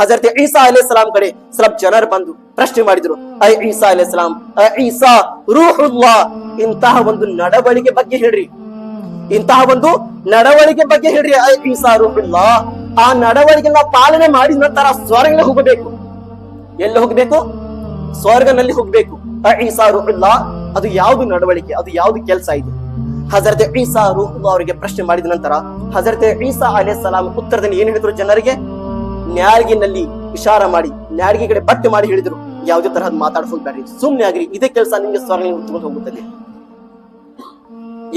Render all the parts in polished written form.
ಹಜರತ್ ಈಸಾ ಅಲೈಹಿಸ್ಸಲಾಂ ಕಡೆ ಸ್ವಲ್ಪ ಜನರು ಬಂದು ಪ್ರಶ್ನೆ ಮಾಡಿದ್ರು, ಐ ಈಸಾ ಅಲೈಹಿಸ್ಸಲಾಂ, ಈಸಾ ರೂಹುಲ್ಲಾ, ಇಂತಹ ಒಂದು ನಡವಳಿಕೆ ಬಗ್ಗೆ ಹೇಳ್ರಿ, ಇಂತಹ ಒಂದು ನಡವಳಿಕೆ ಬಗ್ಗೆ ಹೇಳ್ರಿ. ಐ ಈಸಾ ರೂಹುಲ್ಲಾ, ಆ ನಡವಳಿಕೆ ನಾವು ಪಾಲನೆ ಮಾಡಿದ ನಂತರ ಸ್ವರ್ಗಕ್ಕೆ ಹೋಗಬೇಕು. ಎಲ್ಲಿ ಹೋಗ್ಬೇಕು? ಸ್ವರ್ಗನಲ್ಲಿ ಹೋಗ್ಬೇಕು. ಈಸಾ ರೂಹುಲ್ಲಾ, ಅದು ಯಾವ್ದು ನಡವಳಿಕೆ, ಅದು ಯಾವ್ದು ಕೆಲಸ ಇದೆ? ಹಜರತ್ ಈಸಾ ರೂಹುಲ್ಲಾ ಅವರಿಗೆ ಪ್ರಶ್ನೆ ಮಾಡಿದ ನಂತರ ಹಜರತ್ ಈಸಾ ಅಲೈಹಿಸ್ಸಲಾಂ ಉತ್ತರದಲ್ಲಿ ಏನ್ ಹೇಳಿದ್ರು ಜನರಿಗೆ? ನ್ಯಾಲ್ಗಿನಲ್ಲಿ ಇಶಾರ ಮಾಡಿ, ನ್ಯಾಲ್ಗಿ ಕಡೆ ಬಟ್ಟೆ ಮಾಡಿ ಹೇಳಿದ್ರು, ಯಾವುದೇ ತರಹದ ಮಾತಾಡ ಹೋಗ್ಬೇಡ್ರಿ, ಸುಮ್ನೆ ಆಗ್ರಿ, ಇದೇ ಕೆಲಸ ನಿಮ್ಗೆ ಸ್ವರ್ಗ ತಗೊಂಡು ಹೋಗುತ್ತದೆ.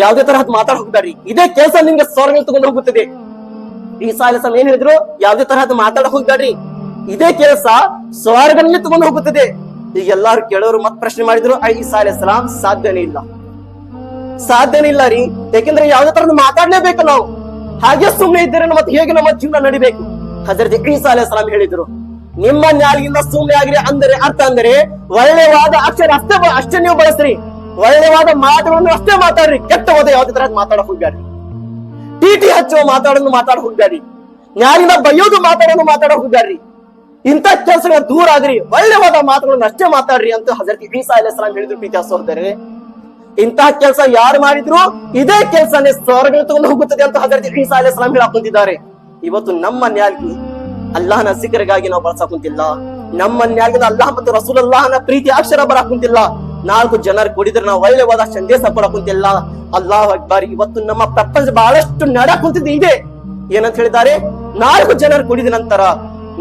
ಯಾವುದೇ ತರಹದ ಮಾತಾಡ ಹೋಗ್ಬೇಡ್ರಿ, ಇದೇ ಕೆಲಸ ನಿಮ್ಗೆ ಸ್ವರ್ಗ ತಗೊಂಡು ಹೋಗುತ್ತದೆ. ಈಸಾ ಅಲೈಹಿಸ್ಸಲಾಂ ಏನ್ ಹೇಳಿದ್ರು? ಯಾವುದೇ ತರಹದ ಮಾತಾಡ ಹೋಗ್ಬೇಡ್ರಿ, ಇದೇ ಕೆಲಸ ಸ್ವರ್ಗನಲ್ಲಿ ತಗೊಂಡು ಹೋಗುತ್ತದೆ. ಈಗ ಎಲ್ಲಾರು ಕೇಳೋರು ಮತ್ ಪ್ರಶ್ನೆ ಮಾಡಿದ್ರು, ಈಸಾ ಅಲೈಹಿಸ್ಸಲಾಂ ಸಾಧ್ಯನೇ ಇಲ್ಲ, ಸಾಧ್ಯನೇ ಇಲ್ಲ ರೀ, ಯಾಕೆಂದ್ರೆ ಯಾವುದೇ ತರಹದ ಮಾತಾಡ್ಲೇಬೇಕು ನಾವು, ಹಾಗೆ ಸುಮ್ಮನೆ ಇದ್ದರೆ ಮತ್ತೆ ಹೇಗೆ ನಮ್ಮ ಜೀವನ ನಡಿಬೇಕು? ಹಜರತ್ ಈಸಾ ಅಲೈಹಿಸ್ಸಲಾಂ ಹೇಳಿದ್ರು, ನಿಮ್ಮ ನ್ಯಾಲಿಗಿಂದ ಸುಮ್ಮನೆ ಆಗ್ರಿ ಅಂದರೆ ಅರ್ಥ ಅಂದರೆ ಒಳ್ಳೆವಾದ ಅಕ್ಷರ ಅಷ್ಟೇ ನೀವು ಬಳಸ್ರಿ, ಒಳ್ಳೆವಾದ ಮಾತುಗಳನ್ನು ಅಷ್ಟೇ ಮಾತಾಡ್ರಿ, ಕೆಟ್ಟವಾದ ಯಾವುದೇ ತರಹದ ಮಾತಾಡ ಹೋಗ್ಬೇಡ್ರಿ, ಟಿಟಿ ಹಚ್ಚುವ ಮಾತಾಡೋದು ಮಾತಾಡ ಹೋಗ್ಬೇಡ್ರಿ, ನ್ಯಾಲಿಂದ ಬೈಯೋದು ಮಾತಾಡ ಹೋಗ್ಬೇಡ್ರಿ, ಇಂಥ ಕೆಲಸಗಳ ದೂರ ಆಗ್ರಿ, ಒಳ್ಳೆವಾದ ಮಾತುಗಳನ್ನು ಅಷ್ಟೇ ಮಾತಾಡ್ರಿ ಅಂತ ಹಜರತ್ ಈಸಾ ಅಲೈಹಿಸ್ಸಲಾಂ ಹೇಳಿದ್ರು. ಪ್ರೀತಿಯ ಸಹೋದರರೇ, ಇಂತಹ ಕೆಲಸ ಯಾರು ಮಾಡಿದ್ರು ಇದೇ ಕೆಲಸನೇ ಸ್ವರ್ಗ ತಗೊಂಡು ಹೋಗುತ್ತದೆ ಅಂತ ಹಜರತ್ ಈಸಾ ಅಲೈಹಿಸ್ಸಲಾಂ ಹೇಳಾಕುಂತಿದ್ದಾರೆ. ಇವತ್ತು ನಮ್ಮ ನ್ಯಾಲ್ಗಿ ಅಲ್ಲಾಹನ ಸಿಕರಿಗಾಗಿ ನಾವು ಬಳಸಾಕುಂತಿಲ್ಲ, ನಮ್ಮ ನ್ಯಾಲ್ಗಿನ ಅಲ್ಲಾಹ್ ಮತ್ತು ರಸೂಲುಲ್ಲಾಹನ ಪ್ರೀತಿ ಅಕ್ಷರ ಬರಾಕುಂತಿಲ್ಲ, 4 ಜನರು ಕೂಡಿದ್ರೆ ನಾವು ಒಳ್ಳೆವಾದ ಸಂದೇಶ ಕೊಡಕುಂತಿಲ್ಲ. ಅಲ್ಲಾಹು ಅಕ್ಬರ್. ಇವತ್ತು ನಮ್ಮ ಪ್ರಪಂಚ ಬಹಳಷ್ಟು ನಡಕುಂತಿದ್ದು ಇದೆ. ಏನಂತ ಹೇಳಿದ್ದಾರೆ? 4 ಜನರು ಕೂಡಿದ ನಂತರ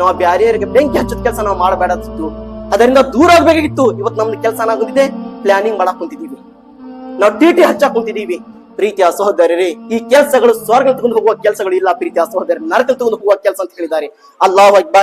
ನಾವು ಬ್ಯಾರಿಯರ್ಗೆ ಬೆಂಕಿ ಹಚ್ಚದ ಕೆಲಸ ನಾವು ಮಾಡಬೇಡದಿತ್ತು, ಅದರಿಂದ ದೂರ ಆಗ್ಬೇಕಾಗಿತ್ತು. ಇವತ್ತು ನಮ್ದು ಕೆಲಸ ಏನಾಗುತ್ತಿದೆ? ಪ್ಲಾನಿಂಗ್ ಮಾಡಕ್ ಕುಂತಿದೀವಿ, ನಾವು ಟಿಟಿ ಹಚ್ಚಾಕ್ ಕುಂತಿದೀವಿ. ಪ್ರೀತಿಯ ಸಹೋದರರೇ, ಈ ಕೆಲಸಗಳು ಸ್ವರ್ಗ ತಗೊಂಡು ಹೋಗುವ ಕೆಲಸಗಳು ಇಲ್ಲ ಪ್ರೀತಿಯ ಸಹೋದರರೇ, ನರಕ ತಗೊಂಡು ಹೋಗುವ ಕೆಲಸ ಅಂತ ಹೇಳಿದ್ದಾರೆ. ಅಲ್ಲಾಹು ಅಕ್ಬರ್.